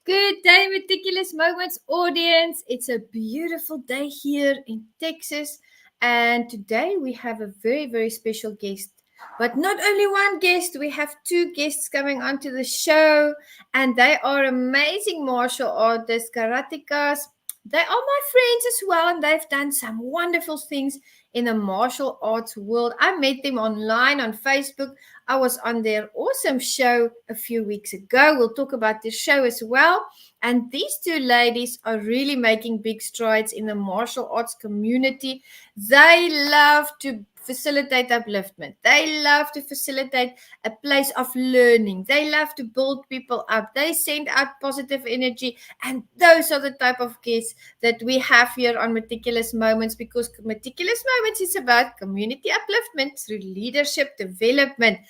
Good day, Meticulous Moments audience. It's a beautiful day here in Texas, and today we have a very, very special guest. But not only one guest, we have two guests coming onto the show, and they are amazing martial artists, karatekas. They are my friends as well, and they've done some wonderful things in the martial arts world. I met them online on Facebook. I was on their awesome show a few weeks ago. We'll talk about the show as well. And these two ladies are really making big strides in the martial arts community. They love to facilitate upliftment. They love to facilitate a place of learning. They love to build people up. They send out positive energy. And those are the type of guests that we have here on Meticulous Moments, because Meticulous Moments is about community upliftment through leadership development.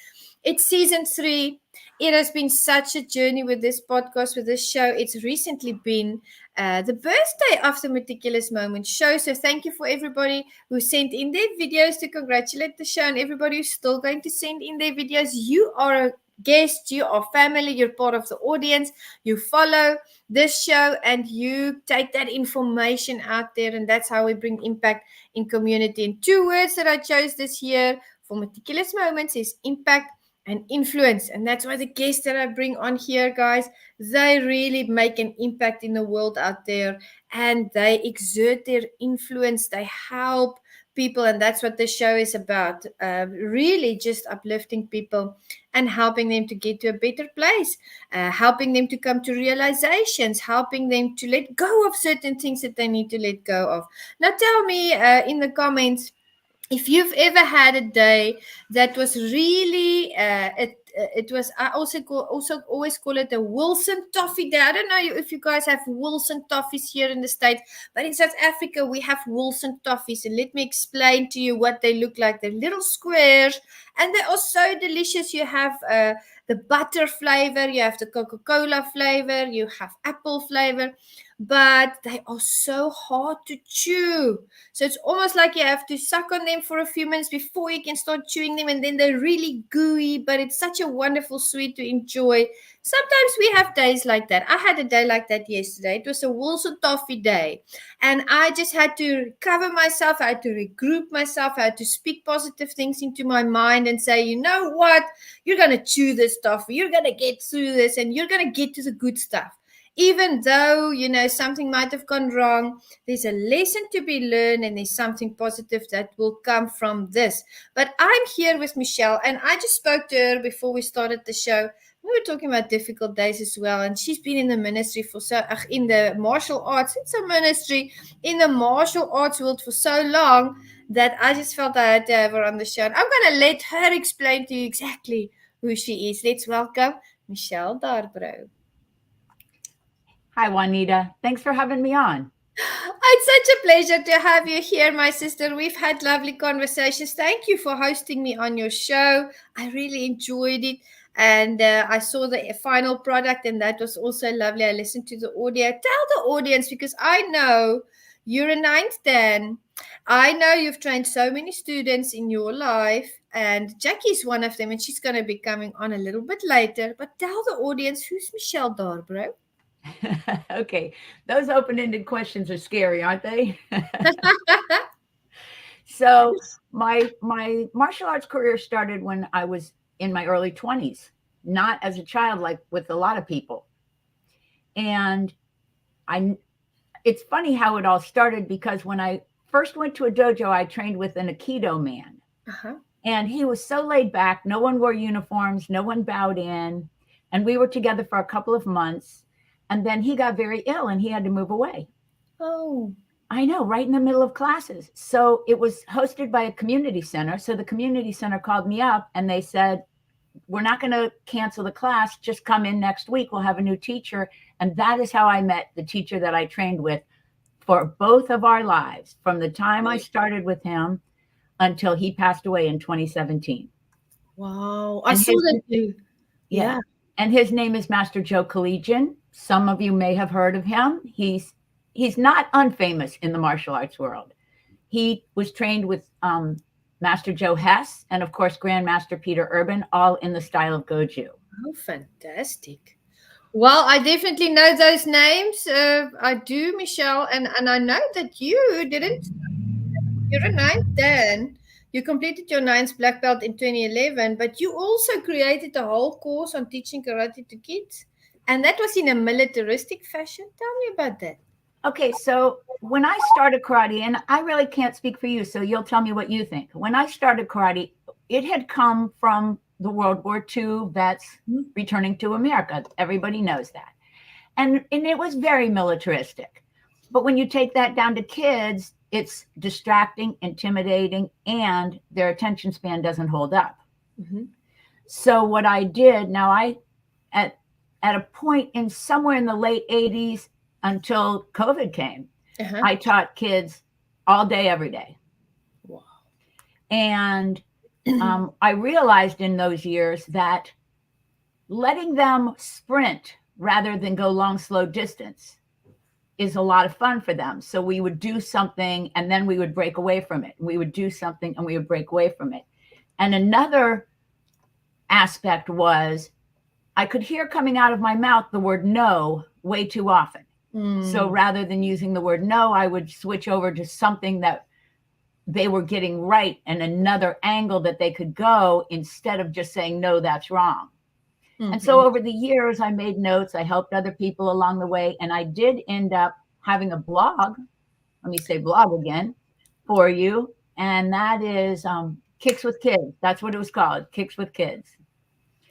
It's season 3. It has been such a journey with this podcast, with this show. It's recently been the birthday of the Meticulous Moments show. So thank you for everybody who sent in their videos to congratulate the show, and everybody who's still going to send in their videos. You are a guest, you are family, you're part of the audience. You follow this show and you take that information out there, and that's how we bring impact in community. And 2 words that I chose this year for Meticulous Moments is impact and influence. And that's why the guests that I bring on here, guys, they really make an impact in the world out there, and they exert their influence. They help people, and that's what the show is about. Really just uplifting people and helping them to get to a better place, helping them to come to realizations, helping them to let go of certain things that they need to let go of. Now tell me in the comments if you've ever had a day that was really it was, I also always call it a Wilson toffee day. I don't know if you guys have Wilson toffees here in the States, but in South Africa we have Wilson toffees, and let me explain to you what they look like. They're little squares and they are so delicious. You have the butter flavor, you have the Coca-Cola flavor, you have apple flavor, but they are so hard to chew. So it's almost like you have to suck on them for a few minutes before you can start chewing them, and then they're really gooey, but it's such a wonderful sweet to enjoy. Sometimes we have days like that. I had a day like that yesterday. It was a Wilson toffee day, and I just had to recover myself. I had to regroup myself. I had to speak positive things into my mind and say, you know what? You're going to chew this toffee. You're going to get through this, and you're going to get to the good stuff. Even though, something might have gone wrong, there's a lesson to be learned, and there's something positive that will come from this. But I'm here with Michelle, and I just spoke to her before we started the show. We were talking about difficult days as well, and she's been in the ministry in the martial arts. It's a ministry in the martial arts world for so long that I just felt I had to have her on the show. And I'm going to let her explain to you exactly who she is. Let's welcome Michelle Darbro. Hi, Juanita. Thanks for having me on. It's such a pleasure to have you here, my sister. We've had lovely conversations. Thank you for hosting me on your show. I really enjoyed it. And I saw the final product, and that was also lovely. I listened to the audio. Tell the audience, because I know you're a ninth Dan. I know you've trained so many students in your life, and Jackie's one of them, and she's going to be coming on a little bit later. But tell the audience, who's Michelle Darbro? Okay, those open-ended questions are scary, aren't they? So my martial arts career started when I was in my early 20s, not as a child like with a lot of people. And it's funny how it all started, because when I first went to a dojo, I trained with an Aikido man. Uh-huh. And he was so laid back. No one wore uniforms, no one bowed in. And we were together for a couple of months. And then he got very ill and he had to move away. Oh, I know, right in the middle of classes. So it was hosted by a community center. So the community center called me up and they said, we're not going to cancel the class. Just come in next week. We'll have a new teacher. And that is how I met the teacher that I trained with for both of our lives, from the time I started with him until he passed away in 2017. Wow. I saw that too. Yeah. And his name is Master Joe Collegian. Some of you may have heard of him. He's not unfamous in the martial arts world. He was trained with Master Joe Hess and, of course, Grandmaster Peter Urban, all in the style of Goju. Oh, fantastic. Well, I definitely know those names. I do, Michelle, and I know that you didn't. You're a ninth Dan. You completed your ninth black belt in 2011, but you also created a whole course on teaching karate to kids, and that was in a militaristic fashion. Tell me about that. Okay, so when I started karate, and I really can't speak for you, so you'll tell me what you think. When I started karate, it had come from the World War II vets returning to America. Everybody knows that. And it was very militaristic. But when you take that down to kids, it's distracting, intimidating, and their attention span doesn't hold up. Mm-hmm. So what I did, now I at at a point in somewhere in the late 80s until COVID came, Uh-huh. I taught kids all day, every day. Wow. And I realized in those years that letting them sprint rather than go long, slow distance is a lot of fun for them. So we would do something and then we would break away from it. We would do something and we would break away from it. And another aspect was I could hear coming out of my mouth the word no way too often. So rather than using the word no, I would switch over to something that they were getting right and another angle that they could go instead of just saying, no, that's wrong. And so over the years, I made notes. I helped other people along the way. And I did end up having a blog. Let me say blog again for you. And that is Kicks with Kids. That's what it was called, Kicks with Kids.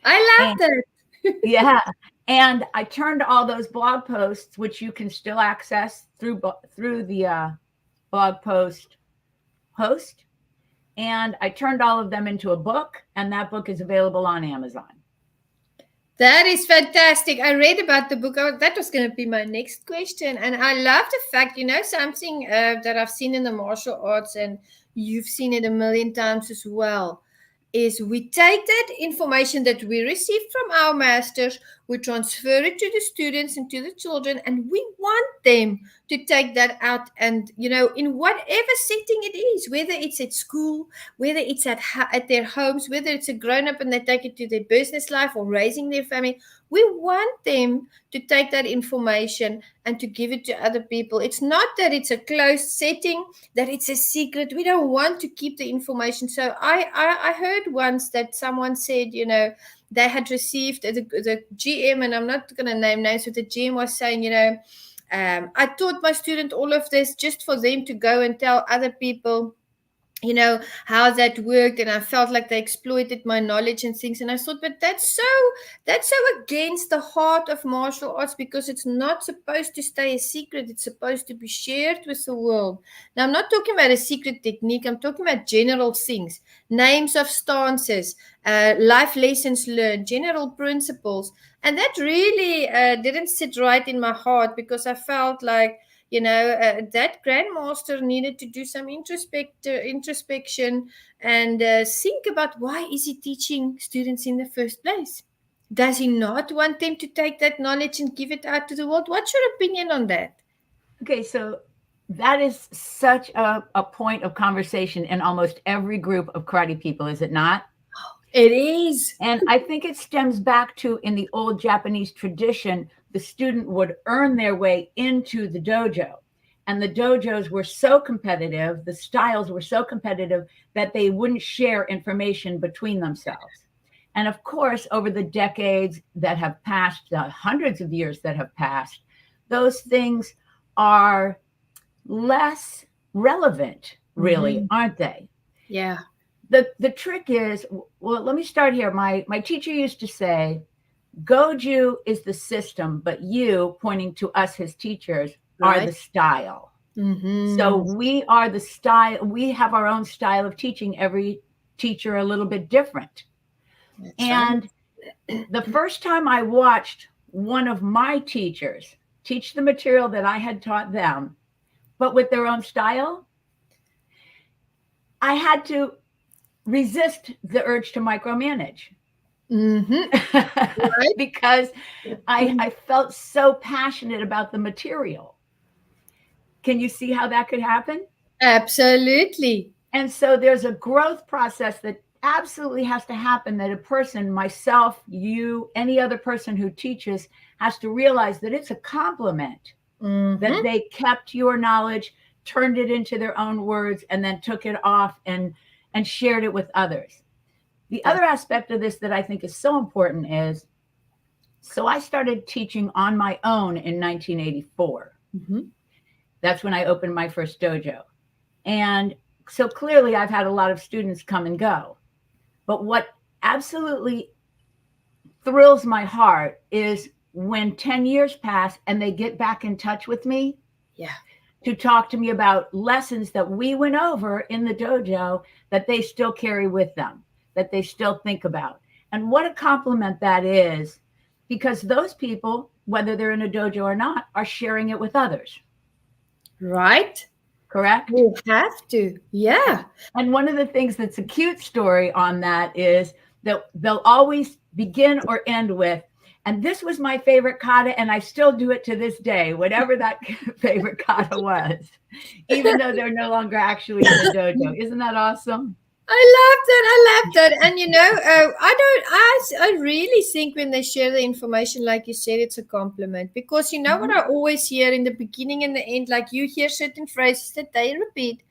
I And love that. yeah. And I turned all those blog posts, which you can still access through the blog post host. And I turned all of them into a book. And that book is available on Amazon. That is fantastic. I read about the book. That was going to be my next question. And I love the fact, something that I've seen in the martial arts, and you've seen it a million times as well, is we take that information that we received from our masters, we transfer it to the students and to the children, and we want them to take that out and, in whatever setting it is, whether it's at school, whether it's at their homes, whether it's a grown up and they take it to their business life or raising their family, we want them to take that information and to give it to other people. It's not that it's a closed setting, that it's a secret. We don't want to keep the information. So I heard once that someone said, they had received the GM, and I'm not going to name names, but the GM was saying, I taught my student all of this just for them to go and tell other people, how that worked, and I felt like they exploited my knowledge and things. And I thought, but that's so against the heart of martial arts, because it's not supposed to stay a secret. It's supposed to be shared with the world. Now, I'm not talking about a secret technique. I'm talking about general things, names of stances, life lessons learned, general principles. And that really didn't sit right in my heart, because I felt like, that grandmaster needed to do some introspection and think about, why is he teaching students in the first place? Does he not want them to take that knowledge and give it out to the world? What's your opinion on that? Okay, so that is such a point of conversation in almost every group of karate people, is it not? It is. And I think it stems back to, in the old Japanese tradition, the student would earn their way into the dojo. And the dojos were so competitive, the styles were so competitive that they wouldn't share information between themselves. And of course, over the decades that have passed, the hundreds of years that have passed, those things are less relevant, really, aren't they? Yeah. The trick is, well, let me start here. My teacher used to say, Goju is the system, but you, pointing to us, his teachers, are the style. So we are the style. We have our own style of teaching. Every teacher a little bit different. That's and right. The first time I watched one of my teachers teach the material that I had taught them, but with their own style, I had to resist the urge to micromanage. Right? Because I felt so passionate about the material. Can you see how that could happen? Absolutely. And so there's a growth process that absolutely has to happen that a person, myself, you, any other person who teaches, has to realize that it's a compliment that they kept your knowledge, turned it into their own words, and then took it off and shared it with others. The other aspect of this that I think is so important is, so I started teaching on my own in 1984. That's when I opened my first dojo. And so clearly I've had a lot of students come and go. But what absolutely thrills my heart is when 10 years pass and they get back in touch with me. Yeah. To talk to me about lessons that we went over in the dojo that they still carry with them, that they still think about. And what a compliment that is, because those people, whether they're in a dojo or not, are sharing it with others. Right? Correct? You have to. Yeah. And one of the things that's a cute story on that is that they'll always begin or end with, and this was my favorite kata, and I still do it to this day, whatever that favorite kata was, even though they're no longer actually in the dojo. Isn't that awesome? I love that. And I really think when they share the information, like you said, it's a compliment. Because you know what I always hear in the beginning and the end, like you hear certain phrases that they repeat,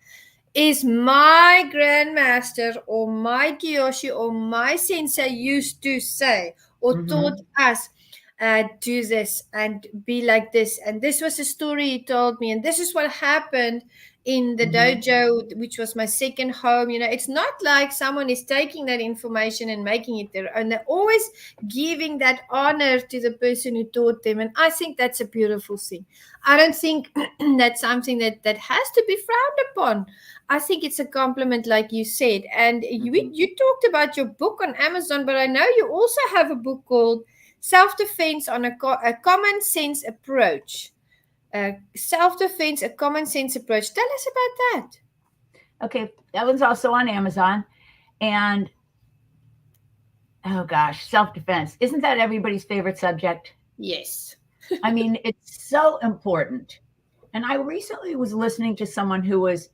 is my grandmaster or my Kiyoshi or my sensei used to say or taught us, do this and be like this. And this was a story he told me. And this is what happened in the dojo, which was my second home. You know, it's not like someone is taking that information and making it their own. They're always giving that honor to the person who taught them. And I think that's a beautiful thing. I don't think that's something that has to be frowned upon. I think it's a compliment, like you said. And you talked about your book on Amazon, but I know you also have a book called Self-Defense on a Common Sense Approach. Self-Defense, a Common Sense Approach. Tell us about that. Okay, that one's also on Amazon. And, oh gosh, self-defense. Isn't that everybody's favorite subject? Yes. I mean, it's so important. And I recently was listening to someone who was,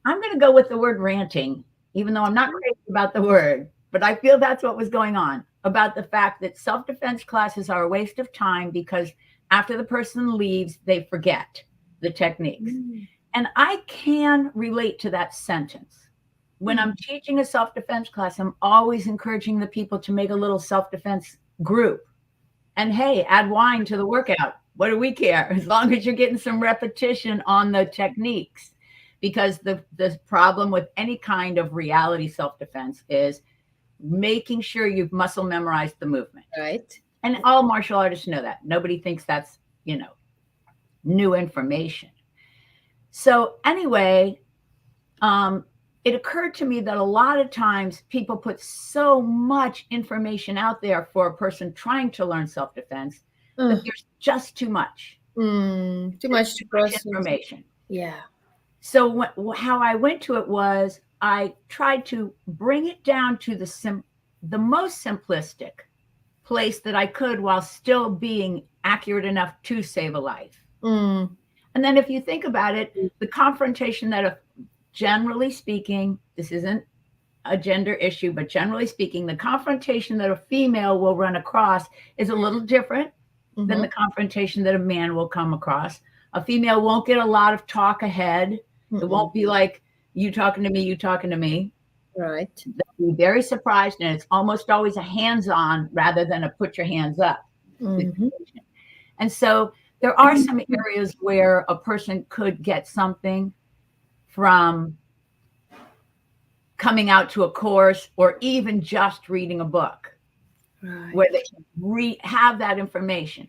I'm going to go with the word ranting, even though I'm not crazy about the word, but I feel that's what was going on, about the fact that self-defense classes are a waste of time because after the person leaves, they forget the techniques. And I can relate to that sentence. When I'm teaching a self-defense class, I'm always encouraging the people to make a little self-defense group. And hey, add wine to the workout. What do we care? As long as you're getting some repetition on the techniques. Because the problem with any kind of reality self-defense is making sure you've muscle memorized the movement. Right. And all martial artists know that. Nobody thinks that's, new information. So anyway, it occurred to me that a lot of times people put so much information out there for a person trying to learn self-defense that there's just too much. Too much information. Yeah. So how I went to it was I tried to bring it down to the most simplistic place that I could while still being accurate enough to save a life. And then if you think about it, the confrontation that generally speaking, this isn't a gender issue, but generally speaking, the confrontation that a female will run across is a little different than the confrontation that a man will come across. A female won't get a lot of talk ahead. It won't be like you talking to me, you talking to me. Right. They'll be very surprised, and it's almost always a hands-on rather than a put your hands up. And so there are some areas where a person could get something from coming out to a course or even just reading a book, where they can have that information.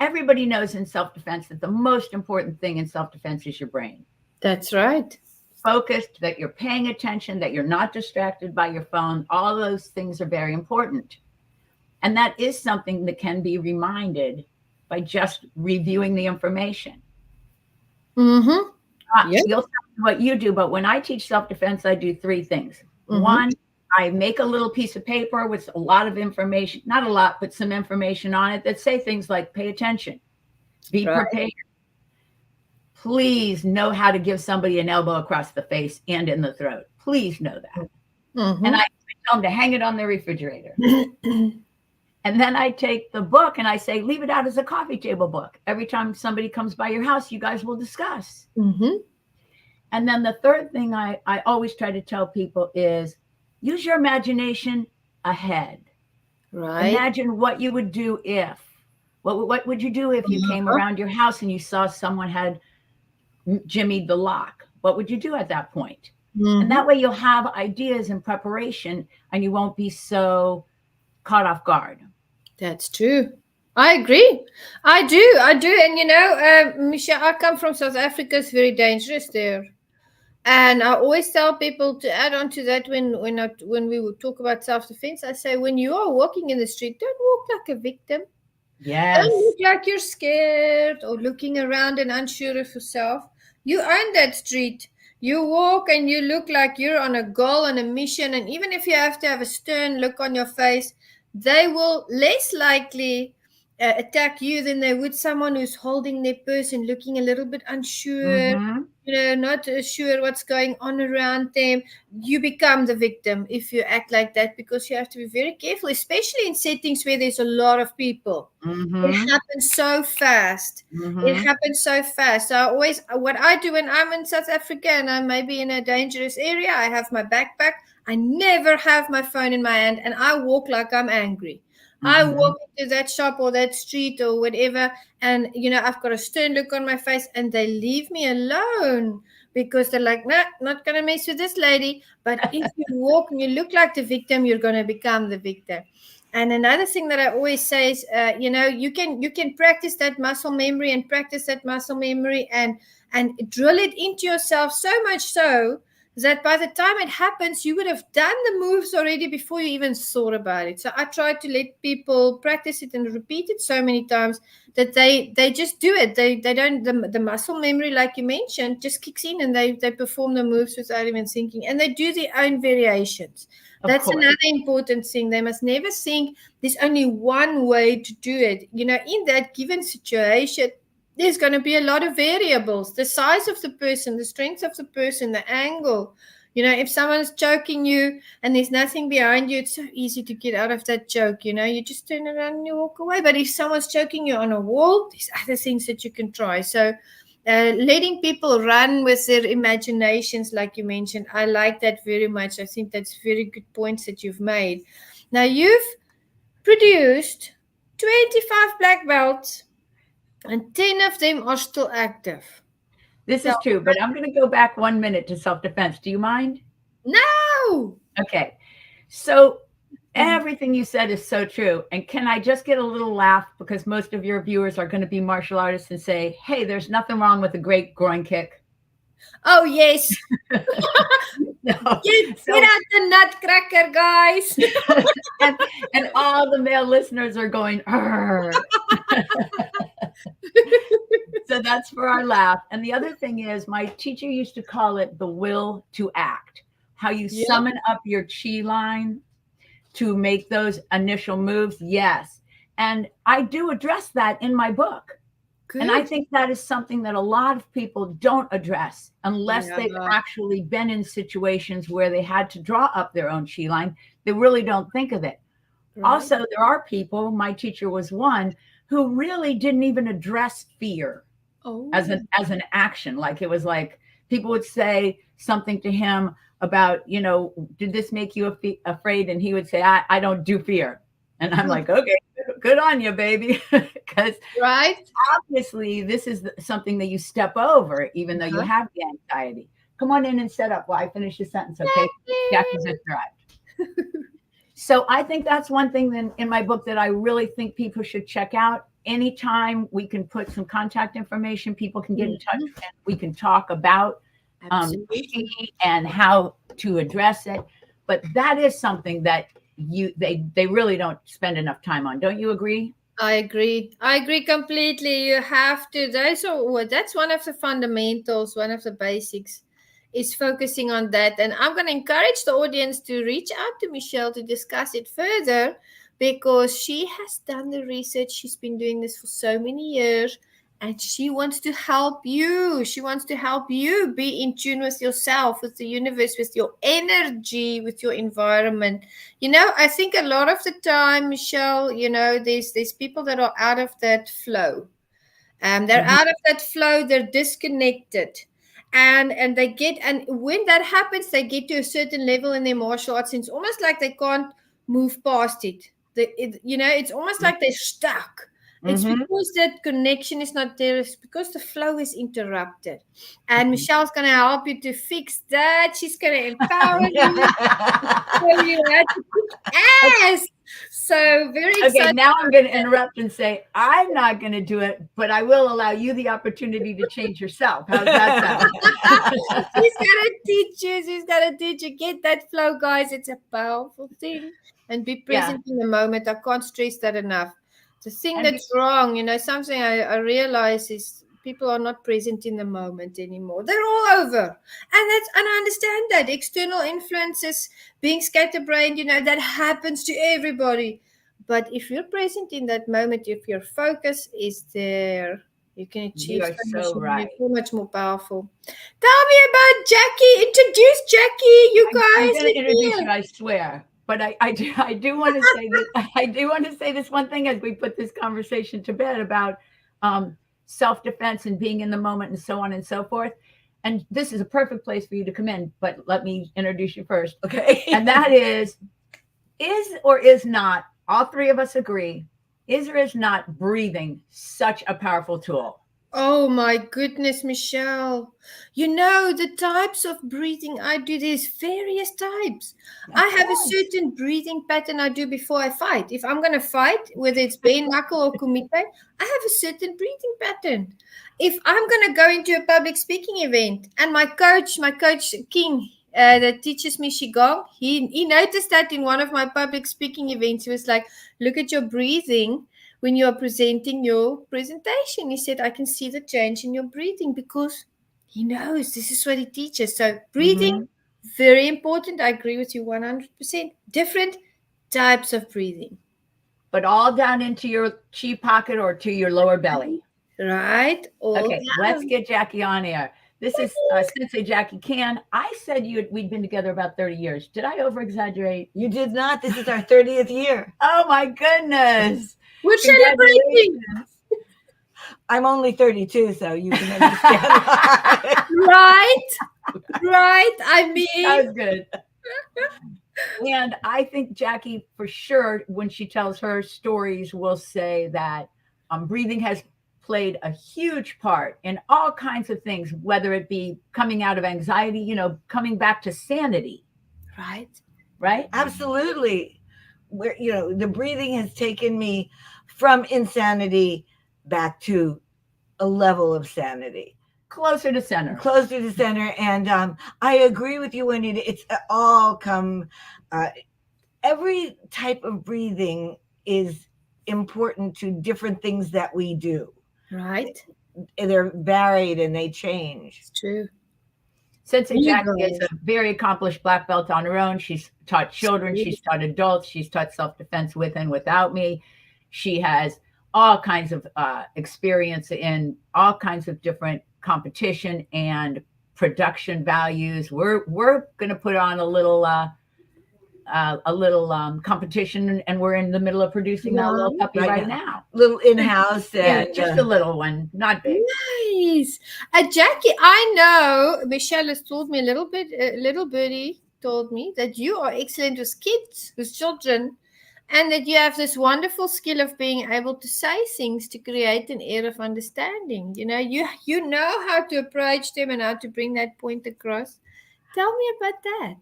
Everybody knows in self-defense that the most important thing in self-defense is your brain. That's right. Focused, that you're paying attention, that you're not distracted by your phone. All those things are very important. And that is something that can be reminded by just reviewing the information. You'll tell me what you do, but when I teach self-defense, I do three things. One, I make a little piece of paper with a lot of information, not a lot, but some information on it that say things like, pay attention, be prepared. Please know how to give somebody an elbow across the face and in the throat. Please know that. And I tell them to hang it on their refrigerator. And then I take the book and I say, leave it out as a coffee table book. Every time somebody comes by your house, you guys will discuss. Mm-hmm. And then the third thing I always try to tell people is use your imagination ahead. Right. Imagine what you would do if. What would you do if you came around your house and you saw someone had jimmied the lock? What would you do at that point? Mm-hmm. And that way you'll have ideas in preparation and you won't be so caught off guard. That's true. I agree. I do. And Michelle, I come from South Africa. It's very dangerous there. And I always tell people to add on to that when we would talk about self-defense, I say when you are walking in the street, don't walk like a victim. Yes. Don't look like you're scared or looking around and unsure of yourself. You own that street. You walk and you look like you're on a goal and a mission. And even if you have to have a stern look on your face, they will less likely attack you than they would someone who's holding their purse and looking a little bit unsure, not sure what's going on around them. You become the victim if you act like that, because you have to be very careful, especially in settings where there's a lot of people. It happens so fast. It happens so fast. So what I do when I'm in South Africa and I may be in a dangerous area, I have my backpack. I never have my phone in my hand, and I walk like I'm angry. I walk into that shop or that street or whatever, and I've got a stern look on my face, and they leave me alone because they're like, nah, not gonna mess with this lady. But if you walk and you look like the victim, you're gonna become the victim. And another thing that I always say is, you can practice that muscle memory and drill it into yourself so much so that by the time it happens, you would have done the moves already before you even thought about it. So I try to let people practice it and repeat it so many times that they just do it. They don't, the muscle memory, like you mentioned, just kicks in and they perform the moves without even thinking, and they do their own variations. That's another important thing. They must never think there's only one way to do it. In that given situation, there's going to be a lot of variables. The size of the person, the strength of the person, the angle. If someone's choking you and there's nothing behind you, it's so easy to get out of that choke. You just turn around and you walk away. But if someone's choking you on a wall, there's other things that you can try. So letting people run with their imaginations, like you mentioned, I like that very much. I think that's very good points that you've made. Now, you've produced 25 black belts, and 10 of them are still active. This is true, but I'm going to go back 1 minute to self-defense. Do you mind? No! Okay. So everything you said is so true. And can I just get a little laugh, because most of your viewers are going to be martial artists, and say, hey, there's nothing wrong with a great groin kick. Oh, yes. Get out the nutcracker, guys. and all the male listeners are going, so that's for our laugh. And the other thing is, my teacher used to call it the will to act, how you summon up your chi line to make those initial moves. Yes. And I do address that in my book. Good. And I think that is something that a lot of people don't address unless they've actually been in situations where they had to draw up their own chi line. They really don't think of it. Right. Also, there are people, my teacher was one, who really didn't even address fear as an action. Like, it was like people would say something to him about, did this make you afraid? And he would say, I don't do fear. And I'm like, okay, good on you, baby. Because obviously this is something that you step over, even though you have the anxiety. Come on in and set up while I finish the sentence, okay? Jackie's just arrived. So I think that's one thing in my book that I really think people should check out. Anytime we can put some contact information, people can get in touch and we can talk about and how to address it. But that is something that they really don't spend enough time on. Don't you agree? I agree completely. You have to. That's one of the fundamentals, one of the basics, is focusing on that. And I'm going to encourage the audience to reach out to Michelle to discuss it further, because she has done the research. She's been doing this for so many years, and she wants to help you. She wants to help you be in tune with yourself, with the universe, with your energy, with your environment. I think a lot of the time, Michelle, there's people that are out of that flow. They're Mhm. out of that flow, they're disconnected. And they get, and when that happens, they get to a certain level in their martial arts, and it's almost like they can't move past it. It's almost like they're stuck. It's Mhm. because that connection is not there. It's because the flow is interrupted. And Michelle's going to help you to fix that. She's going to empower you. Show you how to kick ass. So very Okay, excited now I'm about going to that. interrupt and say, I'm not going to do it, but I will allow you the opportunity to change yourself. How's that sound? She's gonna teach you. She's gonna teach you. Get that flow, guys. It's a powerful thing. And be Yeah. present in the moment. I can't stress that enough. The thing And that's wrong, something I realize is people are not present in the moment anymore. They're all over. And I understand that. External influences, being scatterbrained, that happens to everybody. But if you're present in that moment, if your focus is there, you can you achieve are so much so more. You're right. so much more powerful. Tell me about Jackie. Introduce Jackie, you I'm guys. going to Let's introduce hear. you, I swear. But I do want to say that I do want to say this one thing as we put this conversation to bed about self-defense and being in the moment and so on and so forth. And this is a perfect place for you to come in, but let me introduce you first. Okay. And that is or is not, all three of us agree, is or is not breathing such a powerful tool? Oh my goodness, Michelle. The types of breathing I do, there's various types. Of I have a course. certain breathing pattern I do before I fight. If I'm going to fight, whether it's bare knuckle or kumite, I have a certain breathing pattern. If I'm going to go into a public speaking event, and my coach King, that teaches me Qigong, he noticed that in one of my public speaking events. He was like, look at your breathing when you are presenting your presentation. He said, I can see the change in your breathing because he knows this is what he teaches. So, breathing, Mm-hmm. very important. I agree with you 100%. Different types of breathing, But all down into your chi pocket or to your lower belly. right? All Okay, let's down. get Jackie on air. This is Sensei Jackie Can. I said we'd been together about 30 years. Did I over exaggerate? You did not. This is our 30th year. Oh my goodness. We're celebrating, Congratulations. I'm only 32, so you can understand why. right? Right. I mean, That was good. And I think Jackie, for sure, when she tells her stories, will say that breathing has played a huge part in all kinds of things, whether it be coming out of anxiety, coming back to sanity, right. right? Absolutely. The breathing has taken me from insanity back to a level of sanity. Closer to center. Closer to center. And I agree with you, Juanita. It's all every type of breathing is important to different things that we do. Right. They're varied and they change. It's true. Sensei You Jackie is guys. a very accomplished black belt on her own. She's taught children, she's taught adults, she's taught self-defense with and without me. She has all kinds of experience in all kinds of different competition and production values. We're going to put on a little competition, and we're in the middle of producing that little puppy right now. Little in-house. Yeah, And, just a little one, not big. Nice. Jackie, I know Michelle has told me little birdie told me that you are excellent with kids, with children, and that you have this wonderful skill of being able to say things to create an air of understanding. You know how to approach them and how to bring that point across. Tell me about that.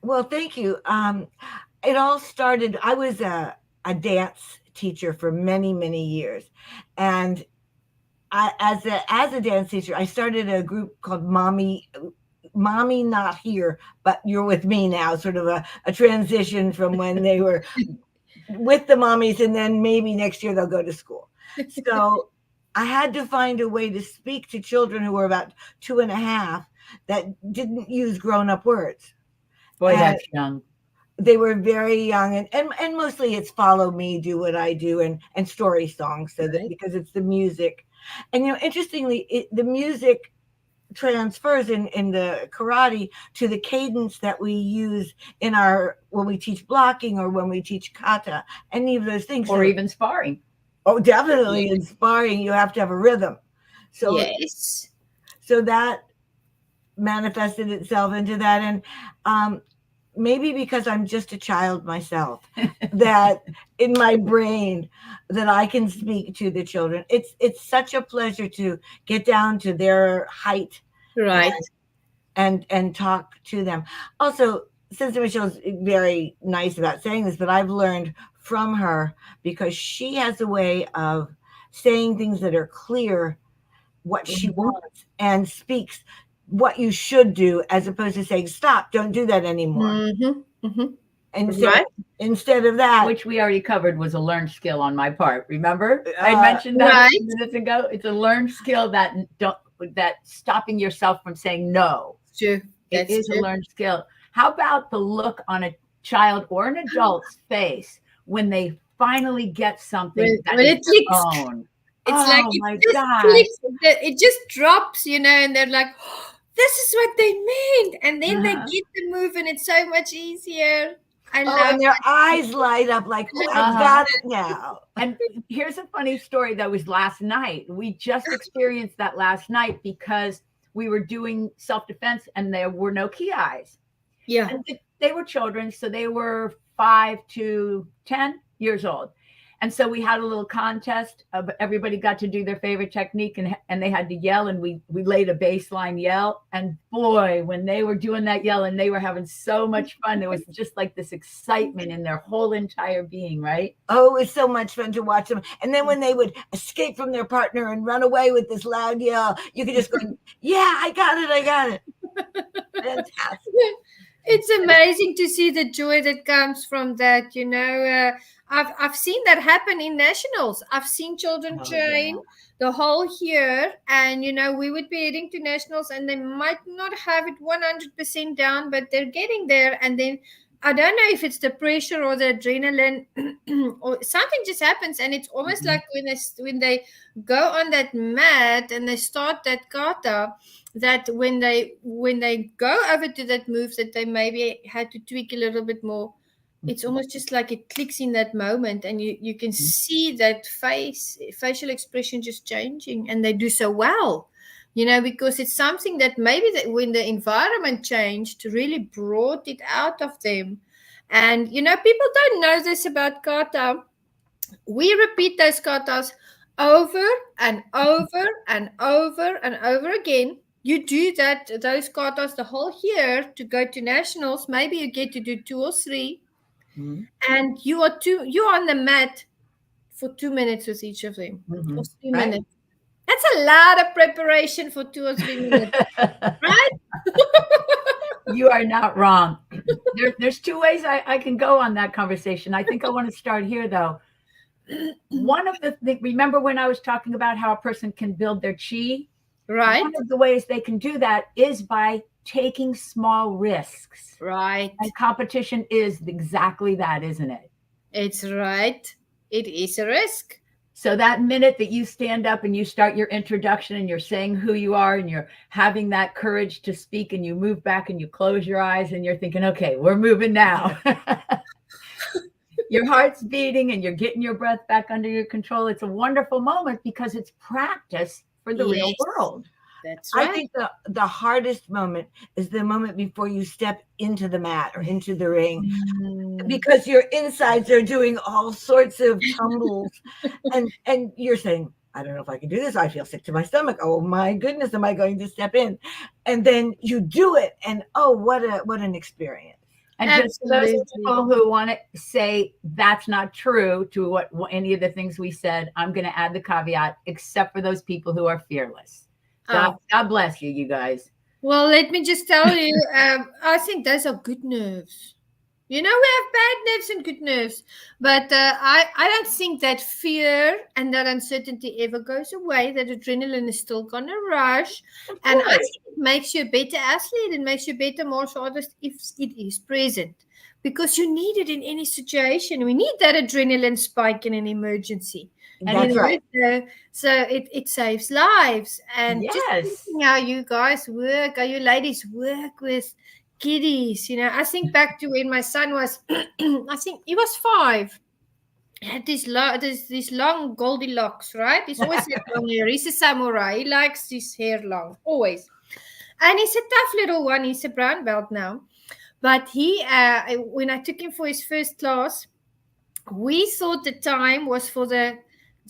well, thank you. It all started, I was a dance teacher for many, many years. And as a dance teacher, I started a group called Mommy Not Here, but You're With Me Now, sort of a transition from when they were with the mommies, and then maybe next year they'll go to school. So I had to find a way to speak to children who were about 2.5 that didn't use grown-up words. Boy, that's young. they were very young, and mostly it's follow me, do what I do, and story songs, so that Right. because it's the music. And interestingly, the music transfers in the karate to the cadence that we use in our when we teach blocking or when we teach kata, any of those things. Or So, even sparring. oh, definitely in sparring, you have to have a rhythm. So Yes. so that manifested itself into that. And maybe because I'm just a child myself, that in my brain that I can speak to the children. It's such a pleasure to get down to their height Right. and talk to them. Also, Sister Michelle's very nice about saying this, but I've learned from her, because she has a way of saying things that are clear, what she Mhm. wants, and speaks what you should do, as opposed to saying, stop, don't do that anymore. Mm-hmm. Mm-hmm. And so Right. instead of that, Which we already covered was a learned skill on my part. Remember? I uh, mentioned that a Right. few minutes ago. It's a learned skill that stopping yourself from saying no. True. It That's is a true. learned skill. How about the look on a child or an adult's face when they finally get something that When is it their clicks, own? it's like Oh it my just gosh. clicks. It just drops, and they're like, oh, "This is what they meant," and then they Uh-huh. get the move, and it's so much easier. I oh, love and their eyes light up like, oh, I Uh-huh. got it now. And here's a funny story that was last night. We just experienced that last night because we were doing self-defense and there were no kiais. Yeah. And they were children, so they were 5 to 10 years old. And so we had a little contest. Everybody got to do their favorite technique, and they had to yell, and we laid a baseline yell. And boy, when they were doing that yell, and they were having so much fun, there was just like this excitement in their whole entire being, right? Oh, it was so much fun to watch them. And then when they would escape from their partner and run away with this loud yell, you could just go, yeah, I got it. I got it. Fantastic. It's amazing to see the joy that comes from that. I've seen that happen in nationals. I've seen children Oh, train yeah. the whole year, and we would be heading to nationals, and they might not have it 100% down, but they're getting there. And then I don't know if it's the pressure or the adrenaline, or something just happens, and it's almost Mhm. like when they go on that mat and they start that kata, that when they go over to that move that they maybe had to tweak a little bit more, it's almost just like it clicks in that moment, and you can see that facial expression just changing, and they do so well, because it's something that maybe that when the environment changed really brought it out of them. And people don't know this about kata. We repeat those katas over and over and over and over again. You do those katas the whole year to go to nationals. Maybe you get to do 2 or 3, Mhm. and you're on the mat for 2 minutes with each of them, or Mhm. 3 minutes. That's a lot of preparation for 2 or 3 minutes, Right? right? You are not wrong. There's two ways I can go on that conversation. I think I want to start here, though. One of remember when I was talking about how a person can build their chi? Right, One of the ways they can do that is by taking small risks. right. And competition is exactly that, isn't it? It's right. It is a risk. So that minute that you stand up and you start your introduction and you're saying who you are and you're having that courage to speak, and you move back and you close your eyes and you're thinking, okay, we're moving now. Your heart's beating and you're getting your breath back under your control. It's a wonderful moment because it's practice for the real Yes, world. that's I right. think the hardest moment is the moment before you step into the mat or into the ring, because your insides are doing all sorts of tumbles, and you're saying, I don't know if I can do this. I feel sick to my stomach. Oh my goodness, am I going to step in? And then you do it, and oh, what an experience. And just for those Absolutely. people who want to say that's not true to what any of the things we said, I'm going to add the caveat, except for those people who are fearless. God bless you, you guys. Well, let me just tell you, I think those are good nerves. We have bad nerves and good nerves, but I don't think that fear and that uncertainty ever goes away. That adrenaline is still gonna rush, Of and I course. think it makes you a better athlete and makes you a better martial artist if it is present, because you need it in any situation. We need that adrenaline spike in an emergency. And That's right. So it saves lives. And just Yes. thinking how you guys work, how you ladies work with kiddies. I think back to when my son was, I think he was 5. He had these long Goldilocks, right? He's always had long hair. He's a samurai. He likes his hair long, always. And he's a tough little one. He's a brown belt now. But when I took him for his first class, we thought the time was for the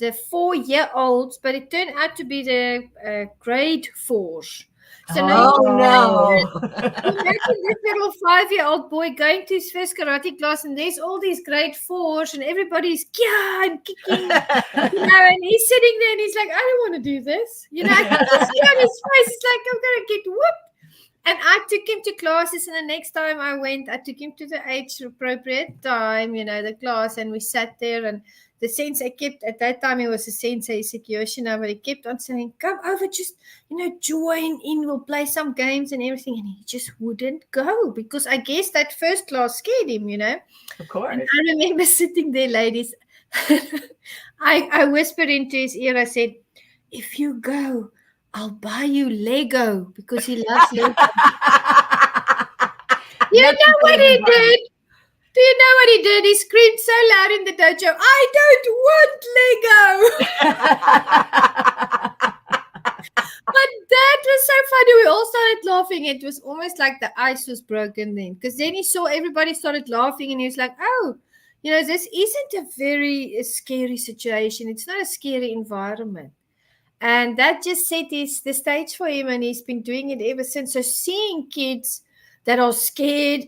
4-year-olds, but it turned out to be the grade 4s. So now Oh no. imagine this little 5-year-old boy going to his first karate class, and there's all these grade 4s, and everybody's and kicking, and he's sitting there, and he's like, I don't want to do this. I can just see on his face, it's like, I'm gonna get whooped. And I took him to classes, and the next time I went, I took him to the age-appropriate time, the class, and we sat there, and the sensei kept, at that time, he was a sensei, Yoshina, but he kept on saying, come over, just, join in, we'll play some games and everything, and he just wouldn't go, because I guess that first class scared him, Of course. And I remember sitting there, ladies, I whispered into his ear, I said, if you go, I'll buy you Lego, because he loves Lego. You know what he did? Do you know what he did? He screamed so loud in the dojo, I don't want Lego. But that was so funny. We all started laughing. It was almost like the ice was broken then, because then he saw everybody started laughing, and he was like, oh, this isn't a very scary situation. It's not a scary environment. And that just set the stage for him, and he's been doing it ever since. So seeing kids that are scared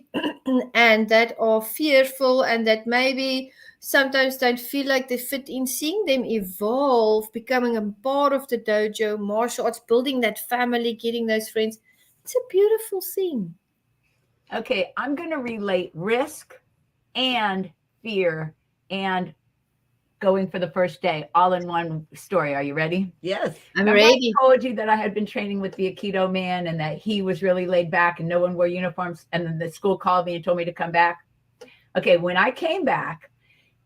and that are fearful and that maybe sometimes don't feel like they fit in, seeing them evolve, becoming a part of the dojo, martial arts, building that family, getting those friends, it's a beautiful thing. Okay, I'm going to relate risk and fear and going for the first day all in one story. Are you ready? Yes. I'm ready. I told you that I had been training with the Aikido man and that he was really laid back and no one wore uniforms. And then the school called me and told me to come back. Okay, when I came back,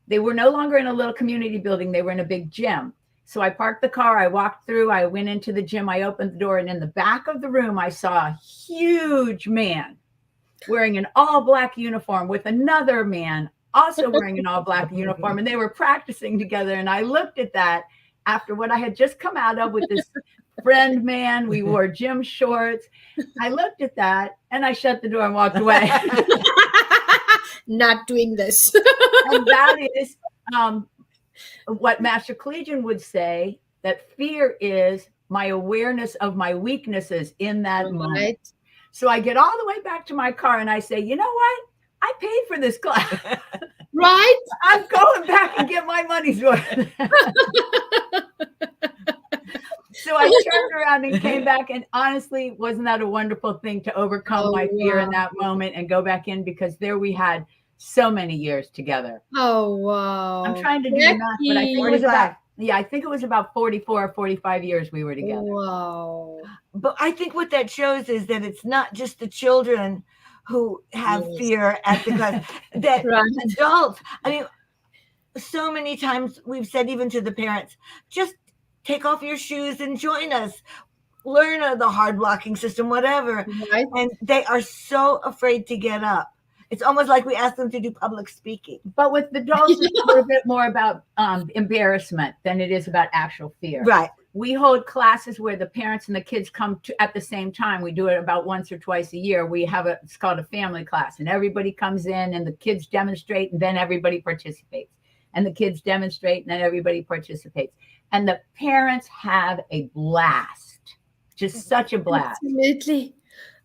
they were no longer in a little community building. They were in a big gym. So I parked the car. I walked through. I went into the gym. I opened the door. And in the back of the room, I saw a huge man wearing an all black uniform with another man also wearing an all black uniform, and they were practicing together. And I looked at that after what I had just come out of with this friend man. We wore gym shorts. I looked at that and I shut the door and walked away. Not doing this. And that is what Master Collegian would say, that fear is my awareness of my weaknesses in that moment. So I get all the way back to my car and I say, you know what? I paid for this class. Right? I'm going back and get my money's worth. So I turned around and came back, and honestly, wasn't that a wonderful thing to overcome my fear in that moment and go back in, because there we had so many years together. Oh, wow. I'm trying to do the math, but I think it was about 44 or 45 years we were together. Wow. But I think what that shows is that it's not just the children who have fear at the class, that adults, I mean, so many times we've said, even to the parents, just take off your shoes and join us, learn the hard blocking system, whatever. Right. And they are so afraid to get up. It's almost like we ask them to do public speaking. But with the adults, it's a little bit more about embarrassment than it is about actual fear. Right. We hold classes where the parents and the kids come to at the same time. We do it about once or twice a year. We have it's called a family class, and everybody comes in and the kids demonstrate, and then everybody participates. And the kids demonstrate, and then everybody participates. And the parents have a blast, just such a blast.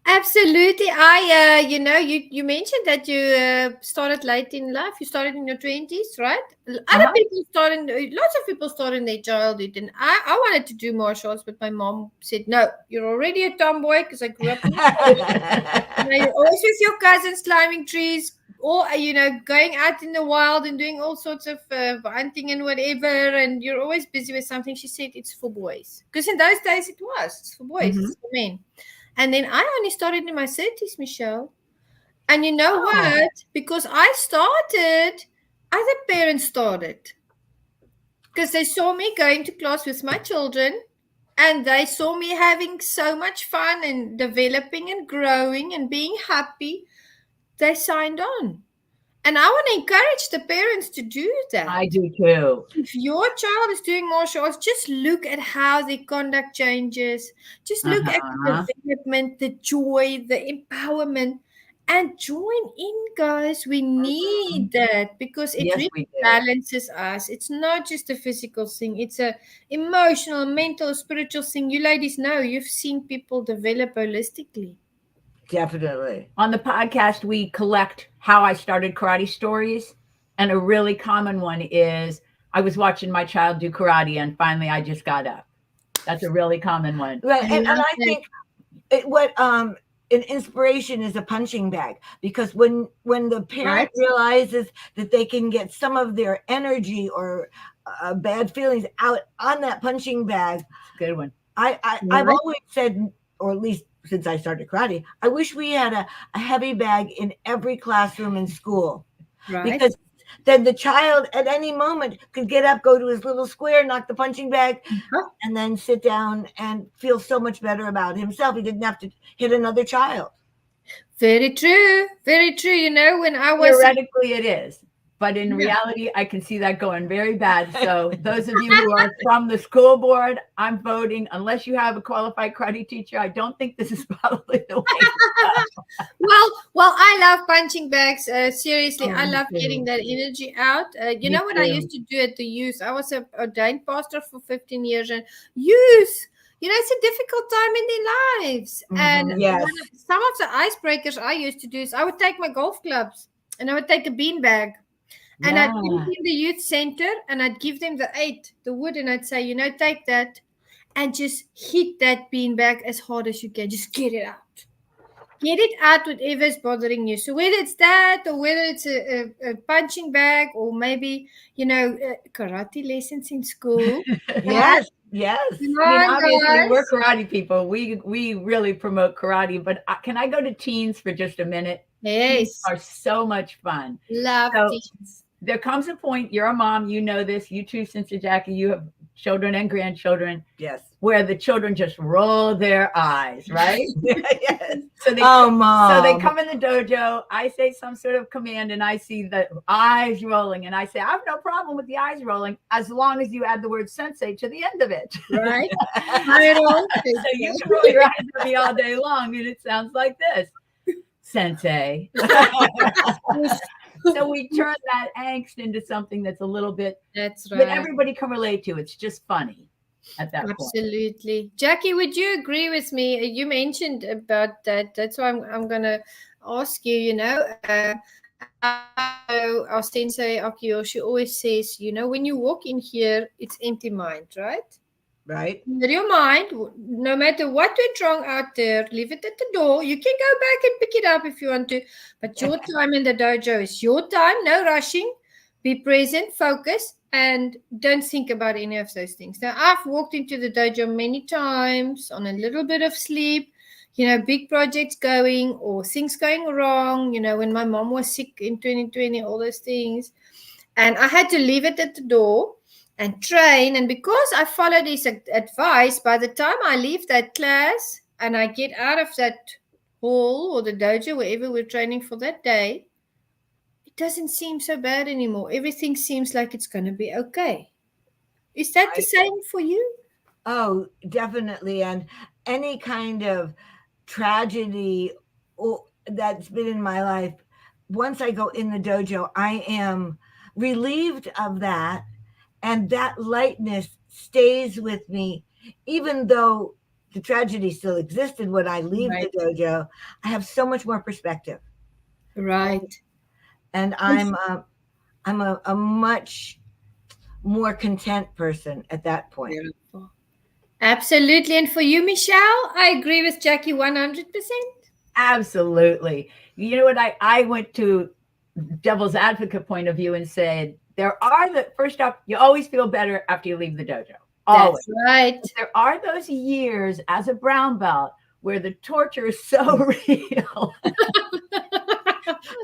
Absolutely. You mentioned that you started late in life. You started in your 20s, right? Lots of people start in their childhood. And I wanted to do martial arts, but my mom said, no, you're already a tomboy, because I grew up in you're always with your cousins climbing trees, or, going out in the wild and doing all sorts of hunting and whatever. And you're always busy with something. She said, it's for boys. Because in those days it was. It's for boys. It's for men. And then I only started in my 30s, Michelle. And you know Oh, what? Because I started, other parents started. Because they saw me going to class with my children and they saw me having so much fun and developing and growing and being happy. They signed on. And I want to encourage the parents to do that. I do too. If your child is doing martial arts, just look at how their conduct changes. Just look at the Uh-huh. development, the joy, the empowerment, and join in, guys. We need that because it Yes, really we do. balances us. It's not just a physical thing; it's a emotional, mental, spiritual thing. You ladies know you've seen people develop holistically. Definitely. On the podcast, we collect how I started karate stories. And a really common one is I was watching my child do karate and finally I just got up. That's a really common one. Right. I And love I that. think what an inspiration is a punching bag, because when the parent Right? realizes that they can get some of their energy or bad feelings out on that punching bag. It's a good one. I've Right? always said, or at least since I started karate, I wish we had a heavy bag in every classroom in school, Right? because then the child at any moment could get up, go to his little square, knock the punching bag, Uh-huh. and then sit down and feel so much better about himself. He didn't have to hit another child. Very true. Very true. You know, when I was Theoretically, it is. But in yeah. reality, I can see that going very bad. So, those of you who are from the school board, I'm voting. Unless you have a qualified karate teacher, I don't think this is probably the way to go. Well, I love punching bags. Seriously, Oh, I me love getting too. that energy out. You Me know what I used too. to do at the youth? I was a ordained pastor for 15 years, and youth, you know, it's a difficult time in their lives. And Mhm. Yes. some of the icebreakers I used to do is I would take my golf clubs and I would take a bean bag and I'd put it Yeah. in the youth center and I'd give them the wood, and I'd say, you know, take that and just hit that bean bag as hard as you can. Just get it out. Get it out, whatever's bothering you. So whether it's that or whether it's a punching bag or maybe, you know, karate lessons in school. Right? Yes. Yes. Come I mean, on, obviously, we're guys. karate people. We really promote karate. But can I go to teens for just a minute? Teens Yes. are so much fun. Love So teens. there comes a point. You're a mom. You know this. You too, Sister Jackie. You have children and grandchildren Yes. where the children just roll their eyes, right? Yes. So they Oh, so they mom. come in the dojo. I say some sort of command, and I see the eyes rolling, and I say, I have no problem with the eyes rolling as long as you add the word sensei to the end of it. Right? Title. So you can roll your eyes at me all day long, and it sounds like this, sensei. So we turn that angst into something that's a little bit That's that right. everybody can relate to. It's just funny at that point. Absolutely. Jackie, would you agree with me? You mentioned about that. That's why I'm going to ask you, you know, our sensei Akiyoshi always says, you know, when you walk in here, it's empty mind, right? Right. Clear your mind, no matter what went wrong out there, leave it at the door. You can go back and pick it up if you want to, but your time in the dojo is your time. No rushing. Be present, focus, and don't think about any of those things. Now, I've walked into the dojo many times on a little bit of sleep, you know, big projects going or things going wrong, you know, when my mom was sick in 2020, all those things. And I had to leave it at the door and train. And because I followed his advice, by the time I leave that class and I get out of that hall or the dojo, wherever we're training for that day, it doesn't seem so bad anymore. Everything seems like it's going to be okay. Is that the Right. same for you? Oh, definitely. And any kind of tragedy that's been in my life, once I go in the dojo, I am relieved of that. And that lightness stays with me, even though the tragedy still existed when I leave the Right. dojo. I have so much more perspective. Right. And I'm a much more content person at that point. Beautiful. Absolutely. And for you, Michelle, I agree with Jackie 100%. Absolutely. You know what? I went to devil's advocate point of view and said, there are the first off, you always feel better after you leave the dojo. Always. That's right. But there are those years as a brown belt where the torture is so real.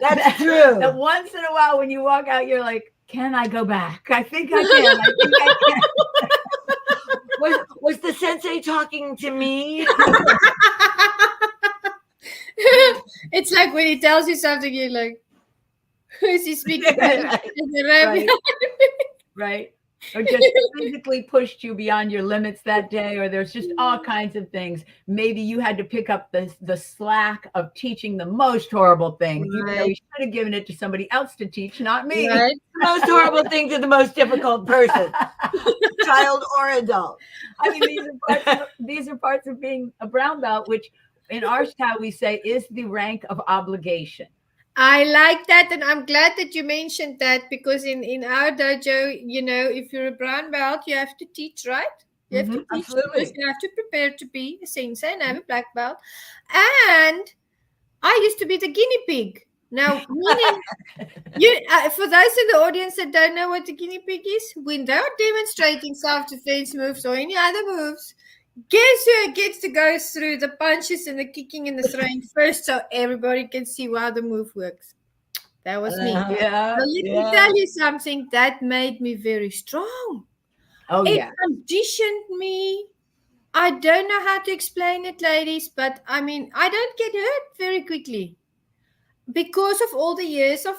That's true. That once in a while when you walk out, you're like, can I go back? I think I can. I think I can. Was the sensei talking to me? It's like when he tells you something, you're like, who is he speaking to? Right. Right. Or just physically pushed you beyond your limits that day, or there's just all kinds of things. Maybe you had to pick up the slack of teaching the most horrible thing, even though you should have given it to somebody else to teach, not me. Right. The most horrible thing to the most difficult person, child or adult. I mean, these are parts of being a brown belt, which in our style we say is the rank of obligation. I like that, and I'm glad that you mentioned that, because in our dojo, if you're a brown belt, you have to teach, right? You have to teach. Absolutely. Because you have to prepare to be a sensei and have a black belt. And I used to be the guinea pig. Now, meaning, for those in the audience that don't know what the guinea pig is, when they're demonstrating self-defense moves or any other moves, guess who gets to go through the punches and the kicking and the throwing first, so everybody can see how the move works? That was me. Yeah. Let me tell you something that made me very strong. Oh, It yeah. conditioned me. I don't know how to explain it, ladies, but I mean, I don't get hurt very quickly because of all the years of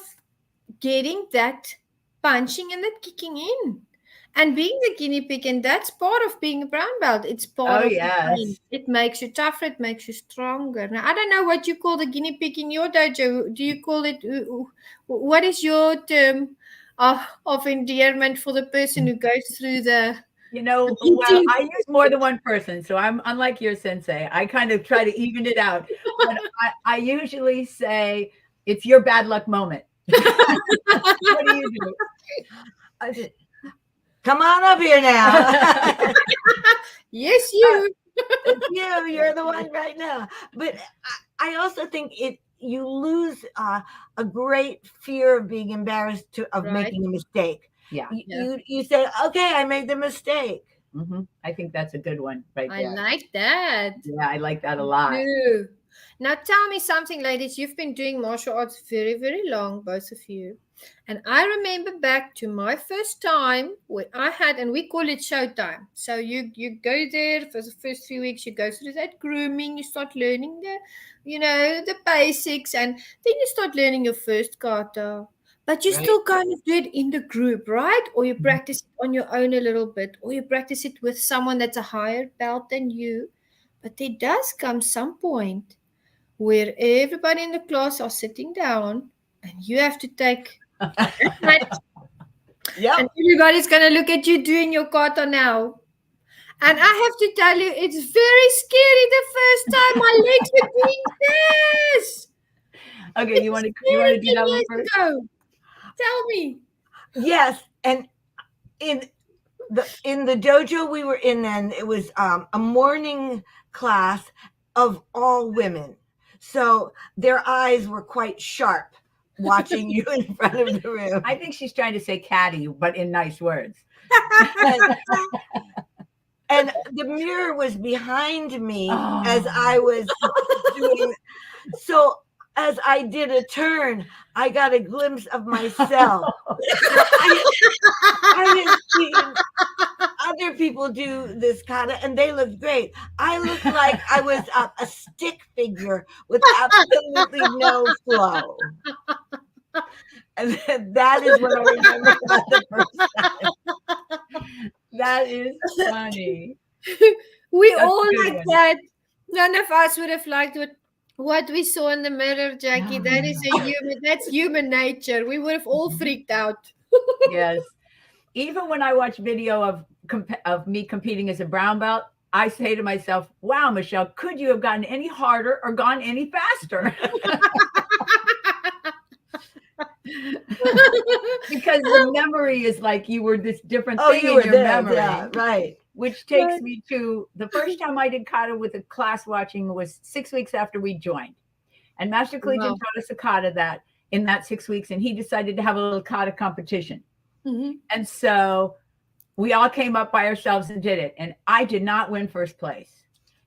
getting that punching and that kicking in. And being the guinea pig, and that's part of being a brown belt. It's part of the game. It makes you tougher. It makes you stronger. Now, I don't know what you call the guinea pig in your dojo. Do you call it? What is your term of endearment for the person who goes through the? Well, I use more than one person, so I'm unlike your sensei. I kind of try to even it out. But I usually say it's your bad luck moment. What do you do? Come on up here now. Yes, you. It's you. You're the one right now. But I also think you lose a great fear of being embarrassed of making a mistake. Yeah. You say, okay, I made the mistake. Mm-hmm. I think that's a good one right there. I like that. Yeah, I like that a lot. Too. Now tell me something, ladies. You've been doing martial arts very, very long, both of you. And I remember back to my first time where I had, and we call it showtime. So you go there for the first few weeks, you go through that grooming, you start learning the basics, and then you start learning your first kata. But you still kind of do it in the group, right? Or you practice it on your own a little bit, or you practice it with someone that's a higher belt than you. But there does come some point where everybody in the class are sitting down and you have to take Yeah. And everybody's going to look at you doing your kata now. And I have to tell you, it's very scary the first time my legs were doing this. Okay, you want to do that one first? Tell me. Yes, and in the dojo we were in then, it was a morning class of all women. So their eyes were quite sharp watching you in front of the room. I think she's trying to say catty, but in nice words. And the mirror was behind me as I was doing. So as I did a turn, I got a glimpse of myself. I had seen other people do this kata, and they looked great. I looked like I was a stick figure with absolutely no flow. And that is what I remember about the first time. That is funny. We all like that. None of us would have liked what we saw in the mirror, Jackie. That's human nature. We would have all freaked out. Yes. Even when I watch video of me competing as a brown belt, I say to myself, wow, Michelle, could you have gotten any harder or gone any faster? Because the memory is like you were this different thing in your memory. Yeah, right. Which takes me to the first time I did kata with a class watching was 6 weeks after we joined. And Master Collegian taught us a kata in that 6 weeks, and he decided to have a little kata competition. Mm-hmm. And so we all came up by ourselves and did it. And I did not win first place.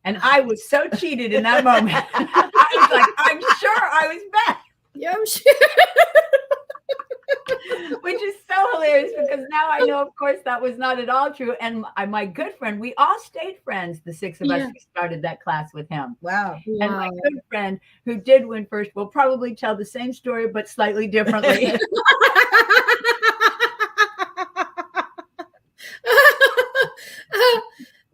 And I was so cheated in that moment. I was like, I'm sure I was best. Yeah, I'm sure. Which is so hilarious because now I know, of course, that was not at all true. And my good friend, we all stayed friends, the six of us Yeah. who started that class with him. Wow. And my Wow. good friend who did win first will probably tell the same story, but slightly differently.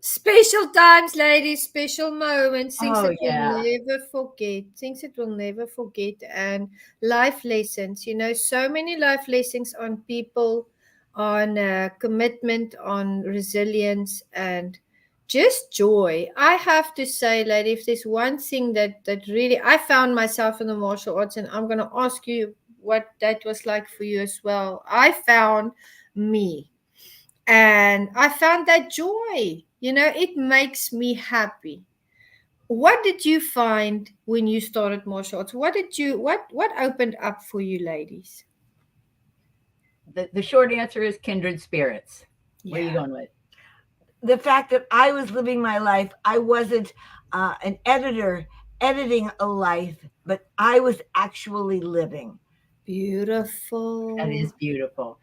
Special times, ladies, special moments, things Oh, that we'll yeah. never forget, things that we'll never forget, and life lessons. So many life lessons on people, on commitment, on resilience, and just joy. I have to say, lady, if there's one thing that really I found myself in the martial arts, and I'm going to ask you what that was like for you as well. I found me. And I found that joy. It makes me happy. What did you find when you started martial arts? What opened up for you, ladies? The short answer is kindred spirits. Where are you Yeah. going with? The fact that I was living my life, I wasn't an editor editing a life, but I was actually living. That Beautiful. is beautiful.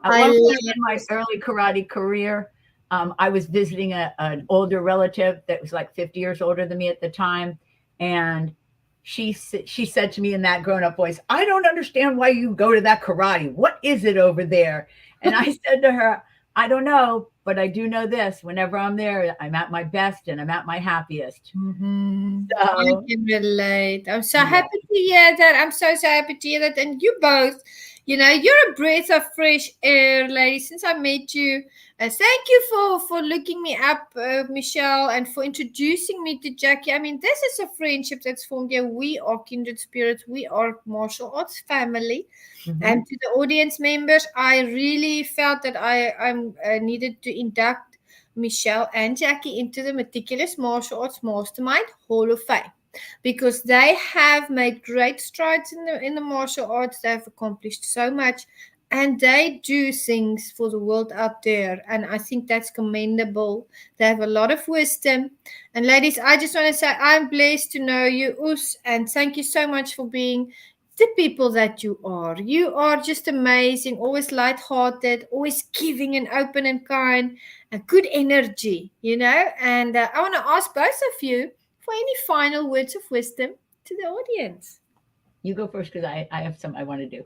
At I one point love in my this. early karate career, I was visiting an older relative that was like 50 years older than me at the time. And she said to me in that grown up voice, "I don't understand why you go to that karate. What is it over there?" And I said to her, "I don't know, but I do know this. Whenever I'm there, I'm at my best and I'm at my happiest." I So, can relate. I'm so yeah. happy to hear that. I'm so happy to hear that. And you both, you're a breath of fresh air, lady. Since I met you, thank you for looking me up, Michelle, and for introducing me to Jackie. I mean, this is a friendship that's formed here. We are kindred spirits. We are martial arts family. Mhm. And to the audience members, I really felt that I needed to induct Michelle and Jackie into the Meticulous Martial Arts Mastermind Hall of Fame because they have made great strides in the martial arts. They have accomplished so much, and they do things for the world out there. And I think that's commendable. They have a lot of wisdom. And ladies, I just want to say I'm blessed to know you, Us, and thank you so much for being the people that you are. You are just amazing, always light-hearted, always giving and open and kind, and good energy. And I want to ask both of you for any final words of wisdom to the audience. You go first because I have some I want to do.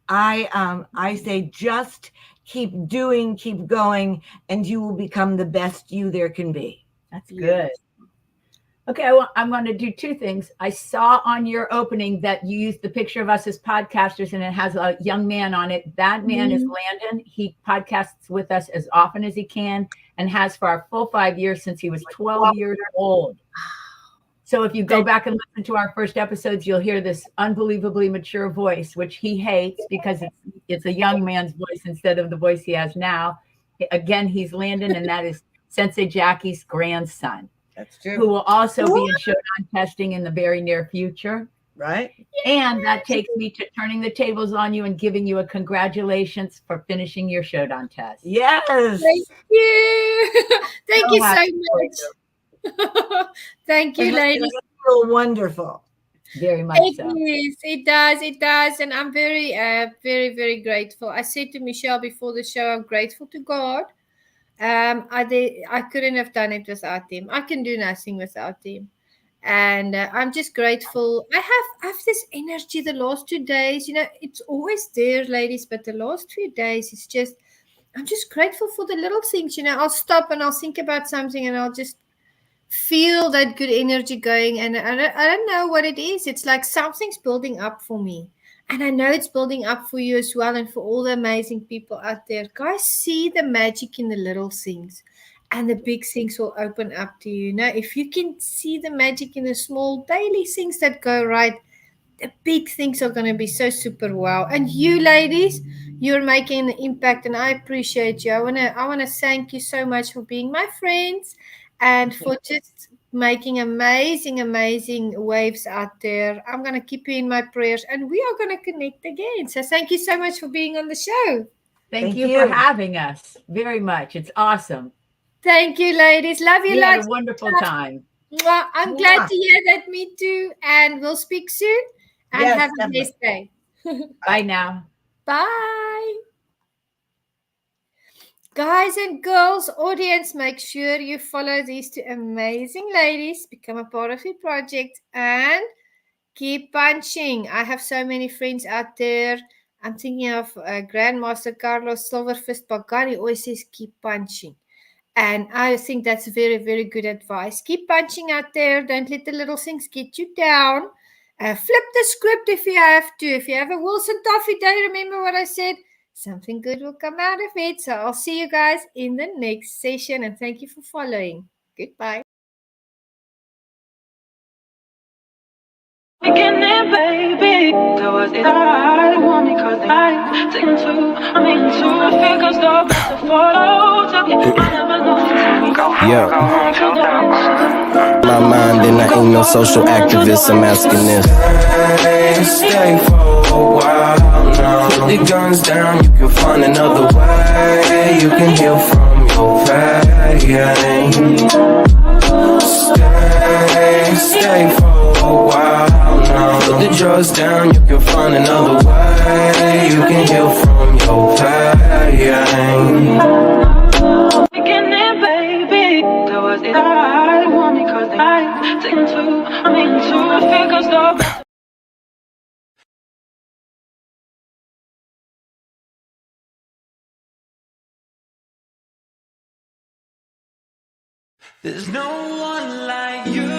I say just keep doing, keep going, and you will become the best you there can be. That's Beautiful. good. Okay, I'm going to do two things. I saw on your opening that you used the picture of us as podcasters and it has a young man on it. That man is Landon. He podcasts with us as often as he can and has for our full 5 years since he was 12 years old. So if you go back and listen to our first episodes, you'll hear this unbelievably mature voice, which he hates because it's a young man's voice instead of the voice he has now. Again, he's Landon, and that is Sensei Jackie's grandson. That's true. Who will also be in showdown testing in the very near future. Right. And that takes me to turning the tables on you and giving you a congratulations for finishing your showdown test. Yes. Thank you. Thank you so much. Thank you, ladies. It's so wonderful. Very much so. It is. It does. And I'm very, very grateful. I said to Michelle before the show, I'm grateful to God. I couldn't have done it without him. I can do nothing without him. And I'm just grateful. I have this energy the last 2 days. It's always there, ladies, but the last 2 days, it's just, I'm just grateful for the little things. I'll stop and I'll think about something and I'll just feel that good energy going. And I don't know what it is. It's like something's building up for me. And I know it's building up for you as well and for all the amazing people out there. Guys, see the magic in the little things. And the big things will open up to you. If you can see the magic in the small daily things that go right, the big things are going to be so super wow. And you ladies, you're making an impact and I appreciate you. I want to thank you so much for being my friends and for just making amazing waves out there. I'm going to keep you in my prayers and we are going to connect again. So thank you so much for being on the show. Thank you for having us very much. It's awesome. Loyou, ladies. Love you. We had a wonderful time. I'm glad to hear that. Me too. And we'll speak soon. and Yes, have a definitely. blessed day. Bye now. Bye. Guys and girls, audience, make sure you follow these two amazing ladies, become a part of the project, and keep punching. I have so many friends out there. I'm thinking of Grandmaster Carlos Silverfist Pagani always says keep punching. And I think that's very, very good advice. Keep punching out there. Don't let the little things get you down. Flip the script if you have to. If you have a Wilson Toffee day, remember what I said. Something good will come out of it. So I'll see you guys in the next session. And thank you for following. Goodbye. Baby, there was it I want me cause I take into I'm into a figure store but the photos of you I never know you tell me go my mind and I ain't no social activist, I'm asking this. Stay for a while now. Put the guns down, you can find another way. You can heal from your pain. Stay for a while now. Put the drugs down, you can find another way. You can heal from your pain. Baby, there was it I want me cause I take into I'm into a figure store. There's no one like you,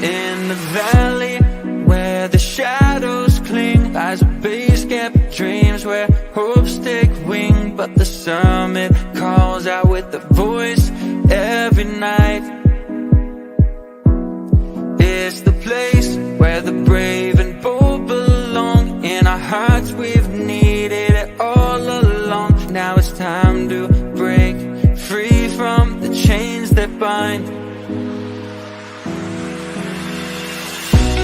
in the valley where the shadows cling lies a base camp of dreams where hopes take wing, but the summit calls out with a voice every night. It's the place where the brave and bold belong. In our hearts we've needed it all along. Now it's time to break free from the chains that bind.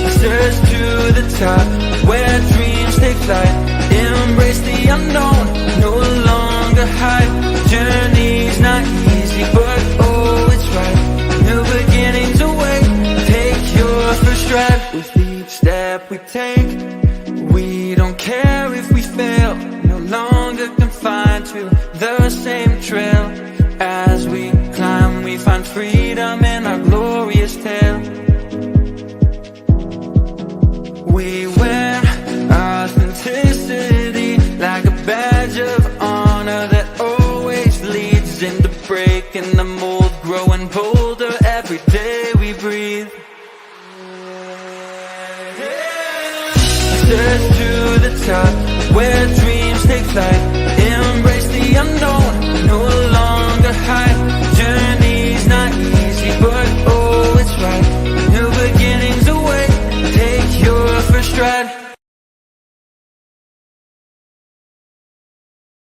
I search to the top where dreams take flight. Embrace the unknown, no longer hide. Journey's not easy, but oh, it's right. New beginnings await. Take your first stride. With each step we take, we don't care if we fail. No longer confined to the same trail. As we climb, we find freedom in our glorious tale. We wear authenticity like a badge of honor that always leads into breaking the mold, growing bolder every day we breathe. Search to the top where dreams take flight.